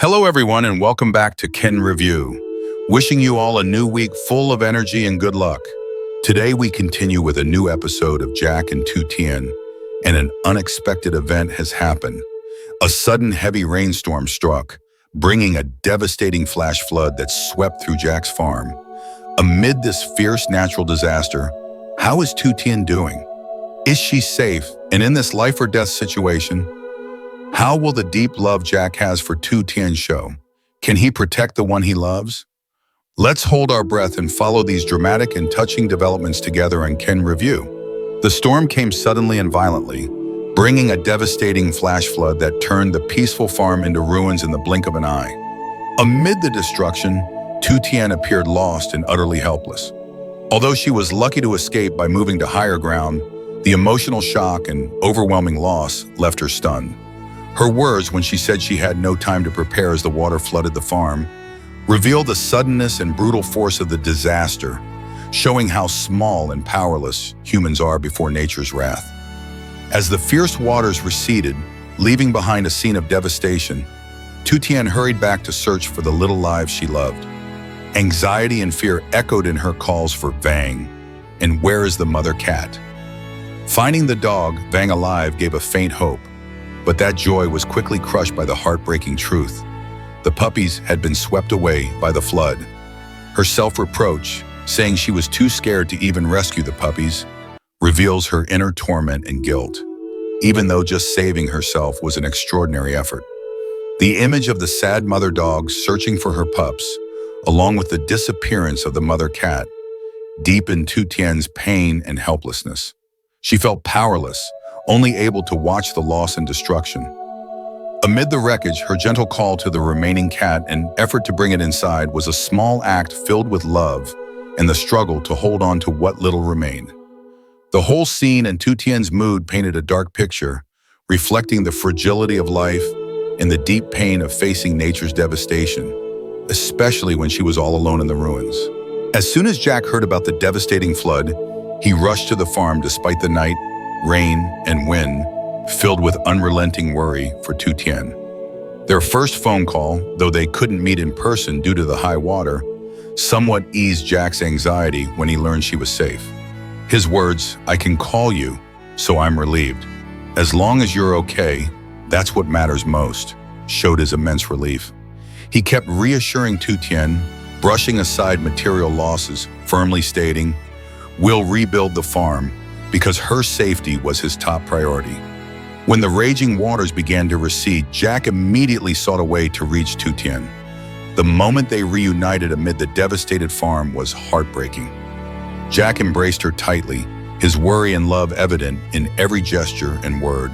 Hello everyone and welcome back to Ken Review. Wishing you all a new week full of energy and good luck. Today we continue with a new episode of Jack and Tu Tien, and an unexpected event has happened. A sudden heavy rainstorm struck, bringing a devastating flash flood that swept through Jack's farm. Amid this fierce natural disaster, how is Tu Tien doing? Is she safe? And in this life or death situation, how will the deep love Jack has for Tu Tien show? Can he protect the one he loves? Let's hold our breath and follow these dramatic and touching developments together on Ken Review. The storm came suddenly and violently, bringing a devastating flash flood that turned the peaceful farm into ruins in the blink of an eye. Amid the destruction, Tu Tien appeared lost and utterly helpless. Although she was lucky to escape by moving to higher ground, the emotional shock and overwhelming loss left her stunned. Her words, when she said she had no time to prepare as the water flooded the farm, revealed the suddenness and brutal force of the disaster, showing how small and powerless humans are before nature's wrath. As the fierce waters receded, leaving behind a scene of devastation, Tu Tien hurried back to search for the little lives she loved. Anxiety and fear echoed in her calls for Vang, and where is the mother cat? Finding the dog, Vang alive, gave a faint hope, but that joy was quickly crushed by the heartbreaking truth. The puppies had been swept away by the flood. Her self-reproach, saying she was too scared to even rescue the puppies, reveals her inner torment and guilt, even though just saving herself was an extraordinary effort. The image of the sad mother dog searching for her pups, along with the disappearance of the mother cat, deepened Tu Tien's pain and helplessness. She felt powerless, only able to watch the loss and destruction. Amid the wreckage, her gentle call to the remaining cat and effort to bring it inside was a small act filled with love and the struggle to hold on to what little remained. The whole scene and Tu Tien's mood painted a dark picture, reflecting the fragility of life and the deep pain of facing nature's devastation, especially when she was all alone in the ruins. As soon as Jack heard about the devastating flood, he rushed to the farm despite the night, rain, and wind, filled with unrelenting worry for Tu Tien. Their first phone call, though they couldn't meet in person due to the high water, somewhat eased Jack's anxiety when he learned she was safe. His words, "I can call you, so I'm relieved. As long as you're okay, that's what matters most," showed his immense relief. He kept reassuring Tu Tien, brushing aside material losses, firmly stating, "We'll rebuild the farm," because her safety was his top priority. When the raging waters began to recede, Jack immediately sought a way to reach Tu Tien. The moment they reunited amid the devastated farm was heartbreaking. Jack embraced her tightly, his worry and love evident in every gesture and word.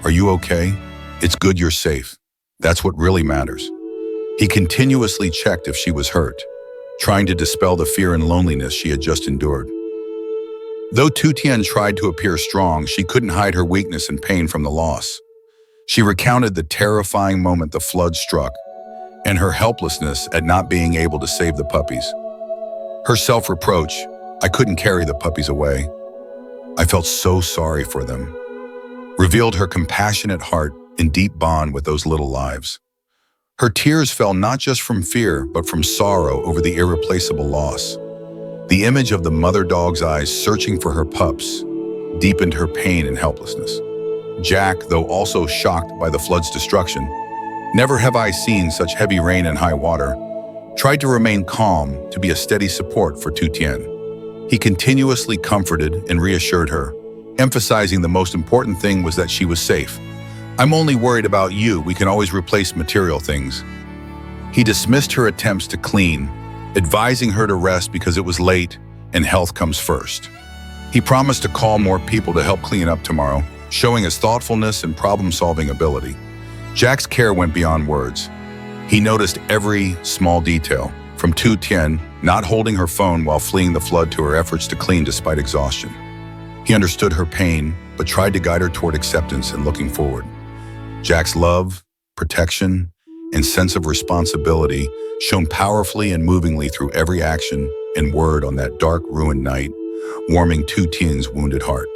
"Are you okay? It's good you're safe. That's what really matters." He continuously checked if she was hurt, trying to dispel the fear and loneliness she had just endured. Though Tu Tien tried to appear strong, she couldn't hide her weakness and pain from the loss. She recounted the terrifying moment the flood struck and her helplessness at not being able to save the puppies. Her self-reproach, "I couldn't carry the puppies away. I felt so sorry for them," revealed her compassionate heart and deep bond with those little lives. Her tears fell not just from fear, but from sorrow over the irreplaceable loss. The image of the mother dog's eyes searching for her pups deepened her pain and helplessness. Jack, though also shocked by the flood's destruction, "Never have I seen such heavy rain and high water," tried to remain calm to be a steady support for Tu Tien. He continuously comforted and reassured her, emphasizing the most important thing was that she was safe. "I'm only worried about you. We can always replace material things." He dismissed her attempts to clean, advising her to rest because it was late and health comes first. He promised to call more people to help clean up tomorrow, showing his thoughtfulness and problem-solving ability. Jack's care went beyond words. He noticed every small detail, from Tu Tien not holding her phone while fleeing the flood to her efforts to clean despite exhaustion. He understood her pain, but tried to guide her toward acceptance and looking forward. Jack's love, protection, and sense of responsibility shone powerfully and movingly through every action and word on that dark, ruined night, warming Tu Tien's wounded heart.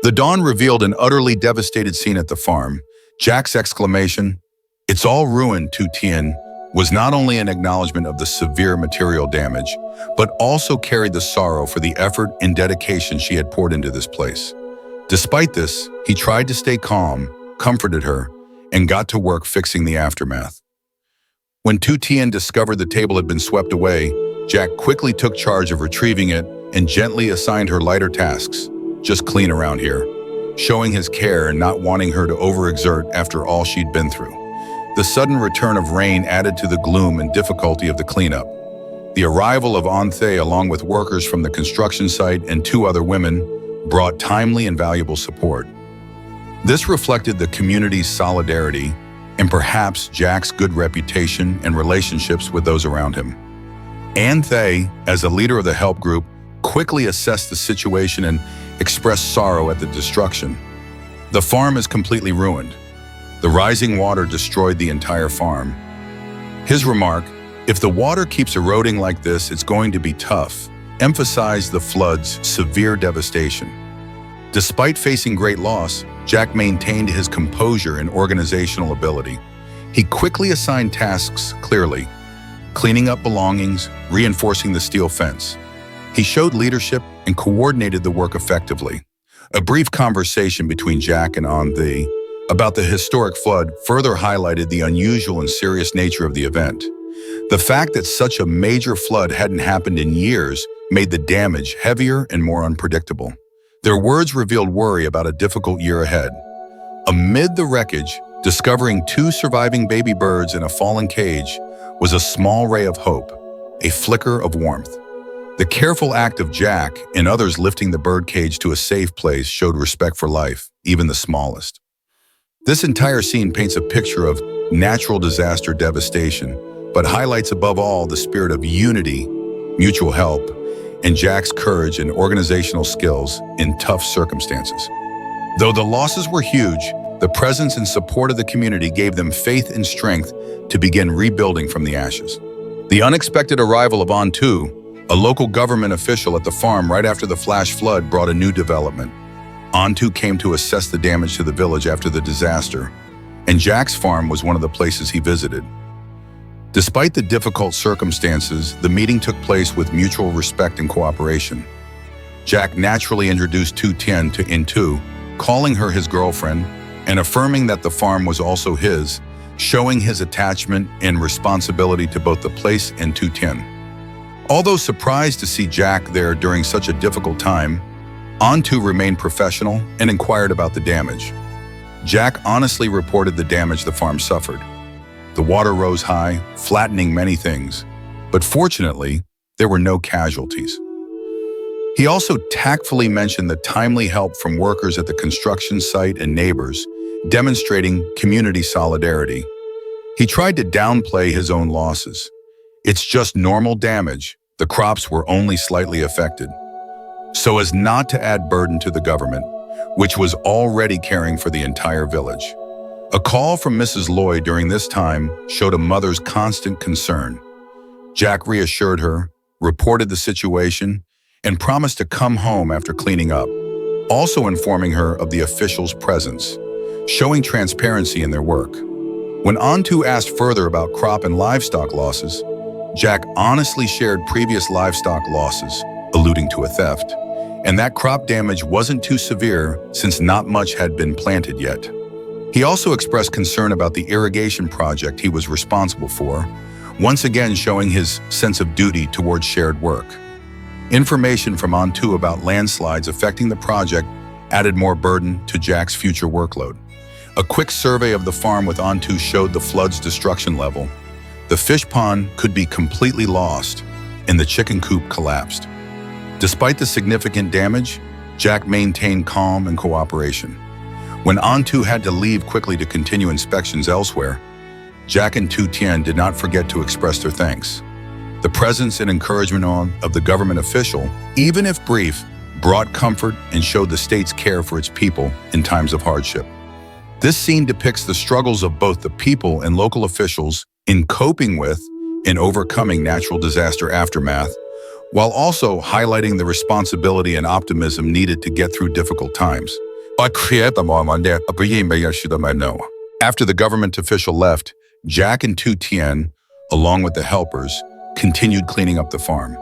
The dawn revealed an utterly devastated scene at the farm. Jack's exclamation, "It's all ruined," Tu Tien was not only an acknowledgement of the severe material damage, but also carried the sorrow for the effort and dedication she had poured into this place. Despite this, he tried to stay calm, comforted her, and got to work fixing the aftermath. When Tu Tien discovered the table had been swept away, Jack quickly took charge of retrieving it and gently assigned her lighter tasks. "Just clean around here," showing his care and not wanting her to overexert after all she'd been through. The sudden return of rain added to the gloom and difficulty of the cleanup. The arrival of Thay, along with workers from the construction site and 2 other women, brought timely and valuable support. This reflected the community's solidarity and perhaps Jack's good reputation and relationships with those around him. Thay, as a leader of the help group, quickly assessed the situation and expressed sorrow at the destruction. "The farm is completely ruined. The rising water destroyed the entire farm." His remark, "If the water keeps eroding like this, it's going to be tough," emphasized the flood's severe devastation. Despite facing great loss, Jack maintained his composure and organizational ability. He quickly assigned tasks clearly, cleaning up belongings, reinforcing the steel fence. He showed leadership and coordinated the work effectively. A brief conversation between Jack and Thay about the historic flood further highlighted the unusual and serious nature of the event. The fact that such a major flood hadn't happened in years made the damage heavier and more unpredictable. Their words revealed worry about a difficult year ahead. Amid the wreckage, discovering 2 surviving baby birds in a fallen cage was a small ray of hope, a flicker of warmth. The careful act of Jack and others lifting the bird cage to a safe place showed respect for life, even the smallest. This entire scene paints a picture of natural disaster devastation, but highlights above all the spirit of unity, mutual help, and Jack's courage and organizational skills in tough circumstances. Though the losses were huge, the presence and support of the community gave them faith and strength to begin rebuilding from the ashes. The unexpected arrival of Thu, a local government official at the farm right after the flash flood, brought a new development. Thu came to assess the damage to the village after the disaster, and Jack's farm was one of the places he visited. Despite the difficult circumstances, the meeting took place with mutual respect and cooperation. Jack naturally introduced Tu Tien to Thu, calling her his girlfriend and affirming that the farm was also his, showing his attachment and responsibility to both the place and Tu Tien. Although surprised to see Jack there during such a difficult time, Thu remained professional and inquired about the damage. Jack honestly reported the damage the farm suffered. The water rose high, flattening many things, but fortunately, there were no casualties. He also tactfully mentioned the timely help from workers at the construction site and neighbors, demonstrating community solidarity. He tried to downplay his own losses. "It's just normal damage. The crops were only slightly affected," so as not to add burden to the government, which was already caring for the entire village. A call from Mrs. Lloyd during this time showed a mother's constant concern. Jack reassured her, reported the situation, and promised to come home after cleaning up, also informing her of the officials' presence, showing transparency in their work. When Thu asked further about crop and livestock losses, Jack honestly shared previous livestock losses, alluding to a theft, and that crop damage wasn't too severe since not much had been planted yet. He also expressed concern about the irrigation project he was responsible for, once again showing his sense of duty towards shared work. Information from Thu about landslides affecting the project added more burden to Jack's future workload. A quick survey of the farm with Thu showed the flood's destruction level. The fish pond could be completely lost, and the chicken coop collapsed. Despite the significant damage, Jack maintained calm and cooperation. When Thu had to leave quickly to continue inspections elsewhere, Jack and Tu Tien did not forget to express their thanks. The presence and encouragement of the government official, even if brief, brought comfort and showed the state's care for its people in times of hardship. This scene depicts the struggles of both the people and local officials in coping with and overcoming natural disaster aftermath, while also highlighting the responsibility and optimism needed to get through difficult times. After the government official left, Jack and Tu Tien, along with the helpers, continued cleaning up the farm.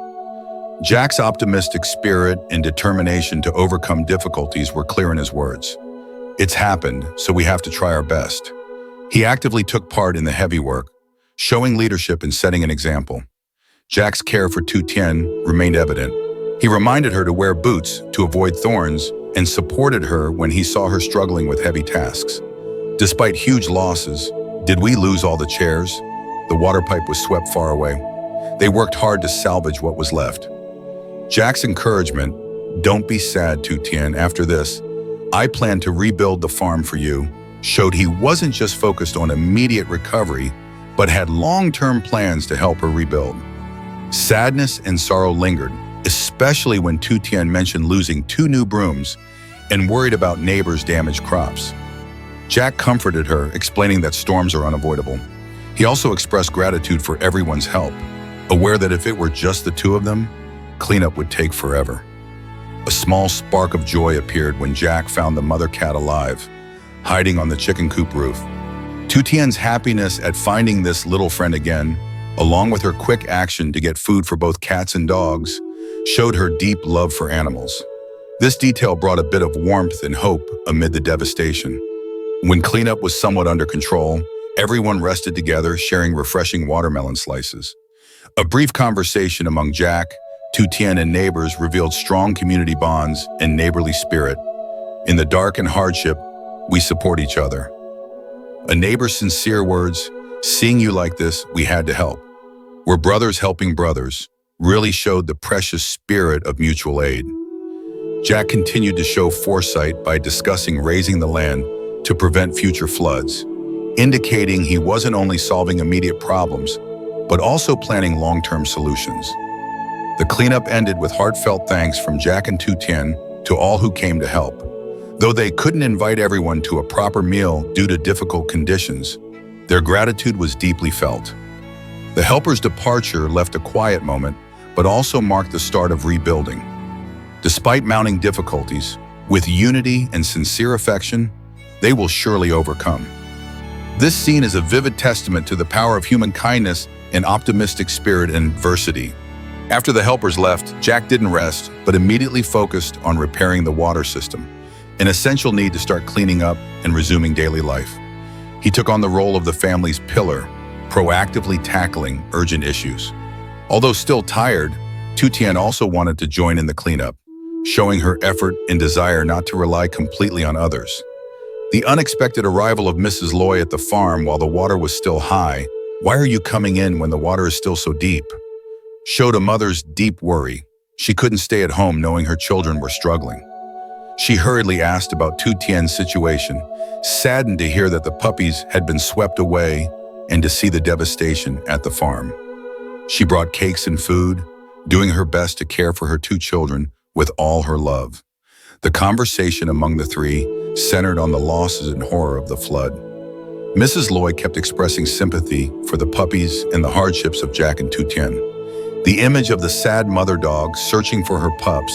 Jack's optimistic spirit and determination to overcome difficulties were clear in his words. "It's happened, so we have to try our best." He actively took part in the heavy work, showing leadership and setting an example. Jack's care for Tu Tien remained evident. He reminded her to wear boots to avoid thorns and supported her when he saw her struggling with heavy tasks. Despite huge losses, did we lose all the chairs? The water pipe was swept far away. They worked hard to salvage what was left. Jack's encouragement, "Don't be sad, Tu Tien, after this, I plan to rebuild the farm for you," showed he wasn't just focused on immediate recovery, but had long-term plans to help her rebuild. Sadness and sorrow lingered, especially when Tu Tien mentioned losing 2 new brooms and worried about neighbors' damaged crops. Jack comforted her, explaining that storms are unavoidable. He also expressed gratitude for everyone's help, aware that if it were just the two of them, cleanup would take forever. A small spark of joy appeared when Jack found the mother cat alive, hiding on the chicken coop roof. Tu Tien's happiness at finding this little friend again, along with her quick action to get food for both cats and dogs, showed her deep love for animals. This detail brought a bit of warmth and hope amid the devastation. When cleanup was somewhat under control, everyone rested together, sharing refreshing watermelon slices. A brief conversation among Jack, Tu Tien, and neighbors revealed strong community bonds and neighborly spirit. "In the dark and hardship, we support each other." A neighbor's sincere words, "Seeing you like this, we had to help. We're brothers helping brothers," really showed the precious spirit of mutual aid. Jack continued to show foresight by discussing raising the land to prevent future floods, indicating he wasn't only solving immediate problems, but also planning long-term solutions. The cleanup ended with heartfelt thanks from Jack and Tu Tien to all who came to help. Though they couldn't invite everyone to a proper meal due to difficult conditions, their gratitude was deeply felt. The helpers' departure left a quiet moment, but also marked the start of rebuilding. Despite mounting difficulties, with unity and sincere affection, they will surely overcome. This scene is a vivid testament to the power of human kindness and optimistic spirit in adversity. After the helpers left, Jack didn't rest, but immediately focused on repairing the water system, an essential need to start cleaning up and resuming daily life. He took on the role of the family's pillar, proactively tackling urgent issues. Although still tired, Tu Tien also wanted to join in the cleanup, showing her effort and desire not to rely completely on others. The unexpected arrival of Mrs. Loy at the farm while the water was still high, "Why are you coming in when the water is still so deep?" showed a mother's deep worry. She couldn't stay at home knowing her children were struggling. She hurriedly asked about Tu Tien's situation, saddened to hear that the puppies had been swept away and to see the devastation at the farm. She brought cakes and food, doing her best to care for her 2 children with all her love. The conversation among the 3 centered on the losses and horror of the flood. Mrs. Loy kept expressing sympathy for the puppies and the hardships of Jack and Tu Tien. The image of the sad mother dog searching for her pups,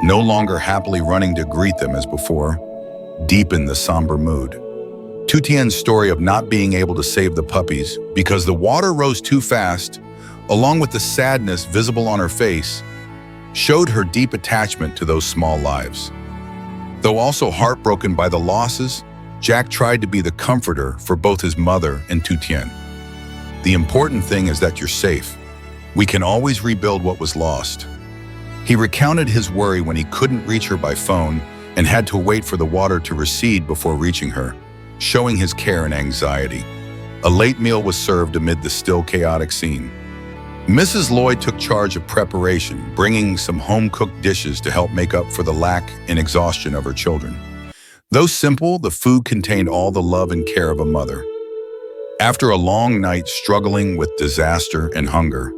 no longer happily running to greet them as before, deepened the somber mood. Tu Tien's story of not being able to save the puppies because the water rose too fast, along with the sadness visible on her face, showed her deep attachment to those small lives. Though also heartbroken by the losses, Jack tried to be the comforter for both his mother and Tu Tien. "The important thing is that you're safe. We can always rebuild what was lost." He recounted his worry when he couldn't reach her by phone and had to wait for the water to recede before reaching her, showing his care and anxiety. A late meal was served amid the still chaotic scene. Mrs. Lloyd took charge of preparation, bringing some home-cooked dishes to help make up for the lack and exhaustion of her children. Though simple, the food contained all the love and care of a mother. After a long night struggling with disaster and hunger,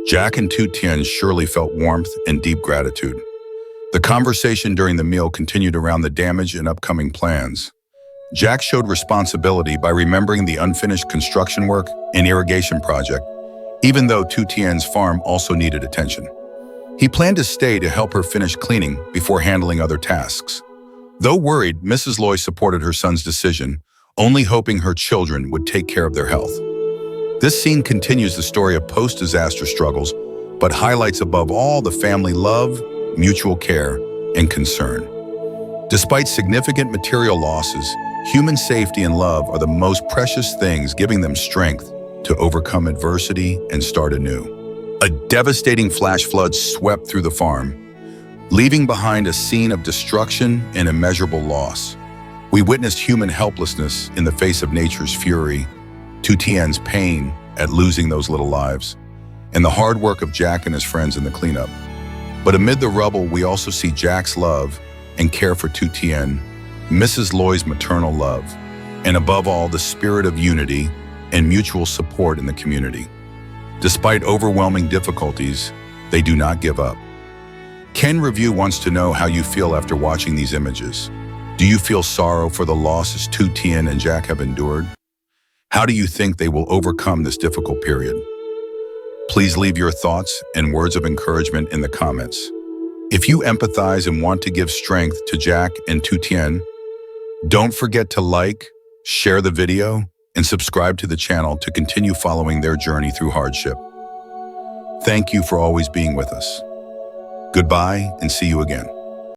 Jack and Tu Tien surely felt warmth and deep gratitude. The conversation during the meal continued around the damage and upcoming plans. Jack showed responsibility by remembering the unfinished construction work and irrigation project, even though Tu Tien's farm also needed attention. He planned to stay to help her finish cleaning before handling other tasks. Though worried, Mrs. Loy supported her son's decision, only hoping her children would take care of their health. This scene continues the story of post-disaster struggles, but highlights above all the family love, mutual care, and concern. Despite significant material losses, human safety and love are the most precious things, giving them strength to overcome adversity and start anew. A devastating flash flood swept through the farm, leaving behind a scene of destruction and immeasurable loss. We witnessed human helplessness in the face of nature's fury, Tu Tien's pain at losing those little lives, and the hard work of Jack and his friends in the cleanup. But amid the rubble, we also see Jack's love and care for Tu Tien, Mrs. Loy's maternal love, and above all, the spirit of unity and mutual support in the community. Despite overwhelming difficulties, they do not give up. Ken Review wants to know how you feel after watching these images. Do you feel sorrow for the losses Tu Tien and Jack have endured? How do you think they will overcome this difficult period? Please leave your thoughts and words of encouragement in the comments. If you empathize and want to give strength to Jack and Tu Tien, don't forget to like, share the video, and subscribe to the channel to continue following their journey through hardship. Thank you for always being with us. Goodbye and see you again.